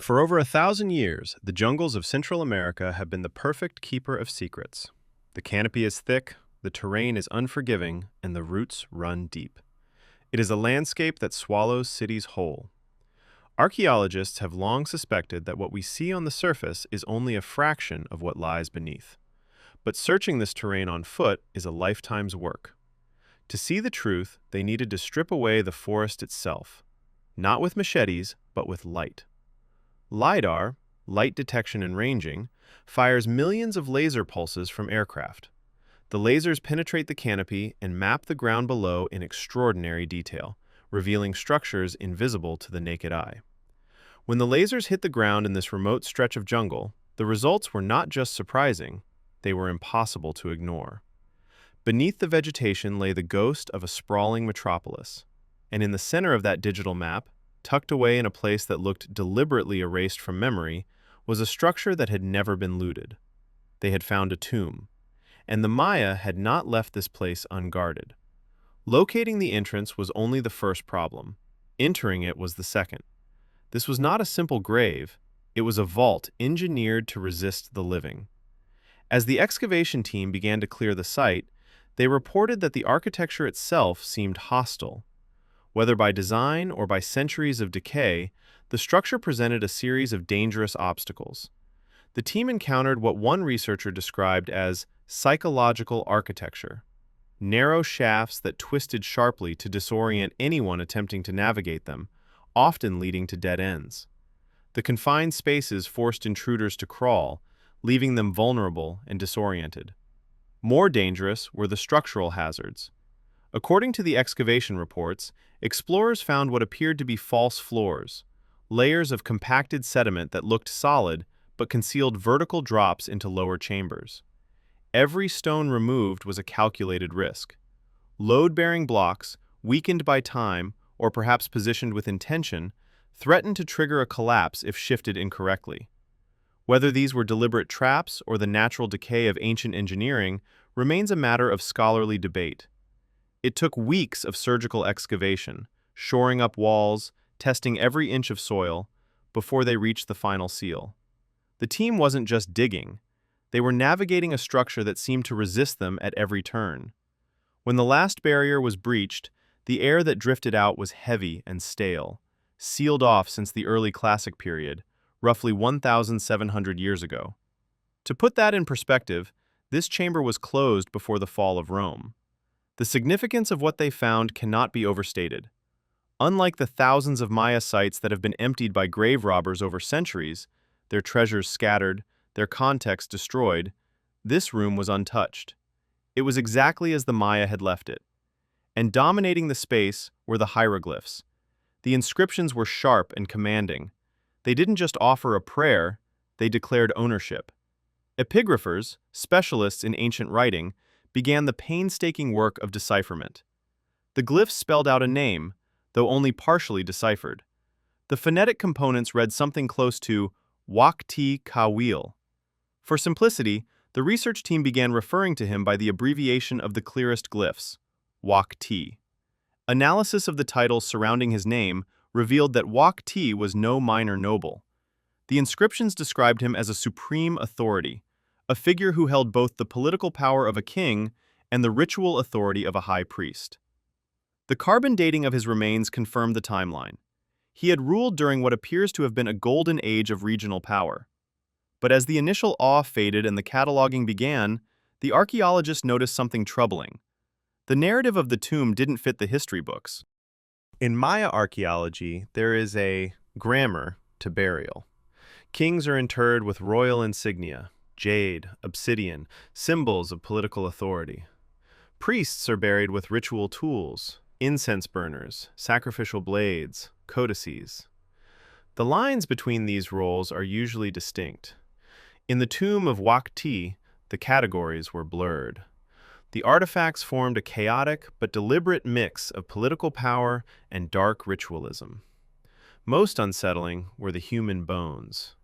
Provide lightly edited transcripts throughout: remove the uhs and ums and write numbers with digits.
For over 1,000 years, the jungles of Central America have been the perfect keeper of secrets. The canopy is thick, the terrain is unforgiving, and the roots run deep. It is a landscape that swallows cities whole. Archaeologists have long suspected that what we see on the surface is only a fraction of what lies beneath. But searching this terrain on foot is a lifetime's work. To see the truth, they needed to strip away the forest itself, not with machetes, but with light. LiDAR, light detection and ranging, fires millions of laser pulses from aircraft. The lasers penetrate the canopy and map the ground below in extraordinary detail, revealing structures invisible to the naked eye. When the lasers hit the ground in this remote stretch of jungle, the results were not just surprising, they were impossible to ignore. Beneath the vegetation lay the ghost of a sprawling metropolis, and in the center of that digital map, tucked away in a place that looked deliberately erased from memory, was a structure that had never been looted. They had found a tomb, and the Maya had not left this place unguarded. Locating the entrance was only the first problem. Entering it was the second. This was not a simple grave, it was a vault engineered to resist the living. As the excavation team began to clear the site, they reported that the architecture itself seemed hostile. Whether by design or by centuries of decay, the structure presented a series of dangerous obstacles. The team encountered what one researcher described as psychological architecture, narrow shafts that twisted sharply to disorient anyone attempting to navigate them, often leading to dead ends. The confined spaces forced intruders to crawl, leaving them vulnerable and disoriented. More dangerous were the structural hazards. According to the excavation reports, explorers found what appeared to be false floors, layers of compacted sediment that looked solid but concealed vertical drops into lower chambers. Every stone removed was a calculated risk. Load-bearing blocks, weakened by time or perhaps positioned with intention, threatened to trigger a collapse if shifted incorrectly. Whether these were deliberate traps or the natural decay of ancient engineering remains a matter of scholarly debate. It took weeks of surgical excavation, shoring up walls, testing every inch of soil, before they reached the final seal. The team wasn't just digging. They were navigating a structure that seemed to resist them at every turn. When the last barrier was breached, the air that drifted out was heavy and stale, sealed off since the early Classic period, roughly 1,700 years ago. To put that in perspective, this chamber was closed before the fall of Rome. The significance of what they found cannot be overstated. Unlike the thousands of Maya sites that have been emptied by grave robbers over centuries, their treasures scattered, their context destroyed, this room was untouched. It was exactly as the Maya had left it. And dominating the space were the hieroglyphs. The inscriptions were sharp and commanding. They didn't just offer a prayer, they declared ownership. Epigraphers, specialists in ancient writing, began the painstaking work of decipherment. The glyphs spelled out a name, though only partially deciphered. The phonetic components read something close to Wakti Kawil. For simplicity, the research team began referring to him by the abbreviation of the clearest glyphs, Wakti. Analysis of the titles surrounding his name revealed that Wakti was no minor noble. The inscriptions described him as a supreme authority, a figure who held both the political power of a king and the ritual authority of a high priest. The carbon dating of his remains confirmed the timeline. He had ruled during what appears to have been a golden age of regional power. But as the initial awe faded and the cataloging began, the archaeologists noticed something troubling. The narrative of the tomb didn't fit the history books. In Maya archaeology, there is a grammar to burial. Kings are interred with royal insignia, jade, obsidian, symbols of political authority. Priests are buried with ritual tools, incense burners, sacrificial blades, codices. The lines between these roles are usually distinct. In the tomb of Wakti, the categories were blurred. The artifacts formed a chaotic but deliberate mix of political power and dark ritualism. Most unsettling were the human bones.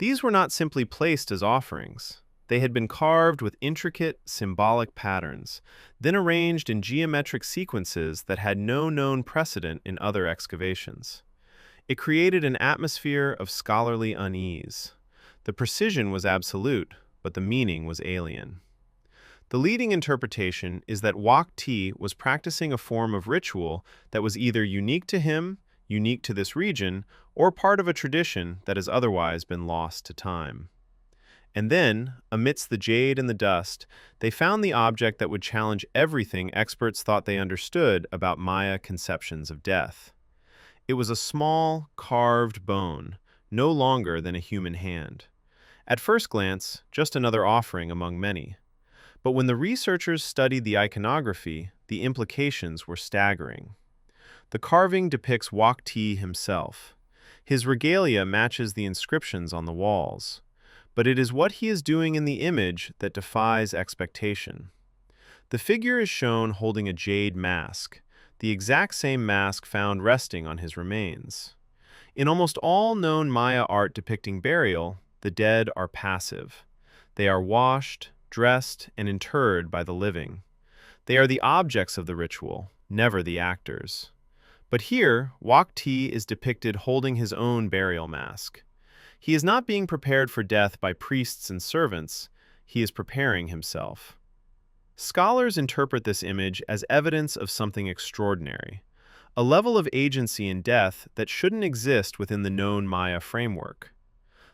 These were not simply placed as offerings. They had been carved with intricate, symbolic patterns, then arranged in geometric sequences that had no known precedent in other excavations. It created an atmosphere of scholarly unease. The precision was absolute, but the meaning was alien. The leading interpretation is that Wak Ti was practicing a form of ritual that was either unique to him, unique to this region, or part of a tradition that has otherwise been lost to time. And then, amidst the jade and the dust, they found the object that would challenge everything experts thought they understood about Maya conceptions of death. It was a small, carved bone, no longer than a human hand. At first glance, just another offering among many. But when the researchers studied the iconography, the implications were staggering. The carving depicts Wak Ti himself. His regalia matches the inscriptions on the walls. But it is what he is doing in the image that defies expectation. The figure is shown holding a jade mask, the exact same mask found resting on his remains. In almost all known Maya art depicting burial, the dead are passive. They are washed, dressed, and interred by the living. They are the objects of the ritual, never the actors. But here, Wak Ti is depicted holding his own burial mask. He is not being prepared for death by priests and servants, he is preparing himself. Scholars interpret this image as evidence of something extraordinary, a level of agency in death that shouldn't exist within the known Maya framework.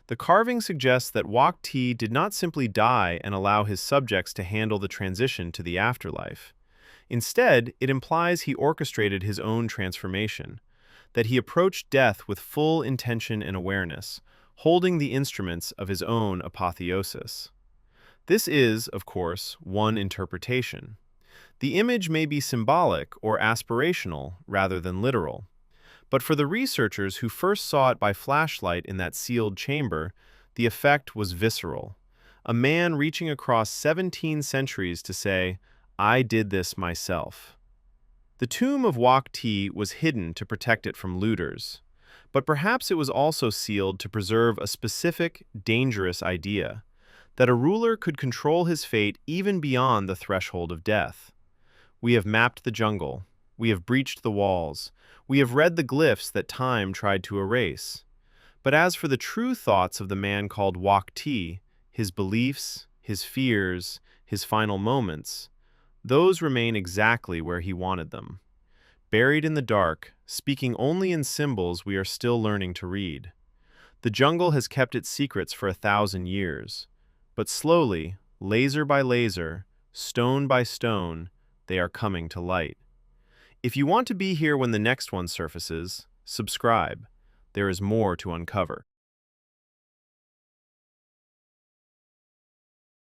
The carving suggests that Wak Ti did not simply die and allow his subjects to handle the transition to the afterlife. Instead, it implies he orchestrated his own transformation, that he approached death with full intention and awareness, holding the instruments of his own apotheosis. This is, of course, one interpretation. The image may be symbolic or aspirational rather than literal. But for the researchers who first saw it by flashlight in that sealed chamber, the effect was visceral. A man reaching across 17 centuries to say, "I did this myself." The tomb of Wak Ti was hidden to protect it from looters. But perhaps it was also sealed to preserve a specific, dangerous idea, that a ruler could control his fate even beyond the threshold of death. We have mapped the jungle. We have breached the walls. We have read the glyphs that time tried to erase. But as for the true thoughts of the man called Wak Ti, his beliefs, his fears, his final moments, those remain exactly where he wanted them. Buried in the dark, speaking only in symbols we are still learning to read. The jungle has kept its secrets for 1,000 years, but slowly, laser by laser, stone by stone, they are coming to light. If you want to be here when the next one surfaces, subscribe. There is more to uncover.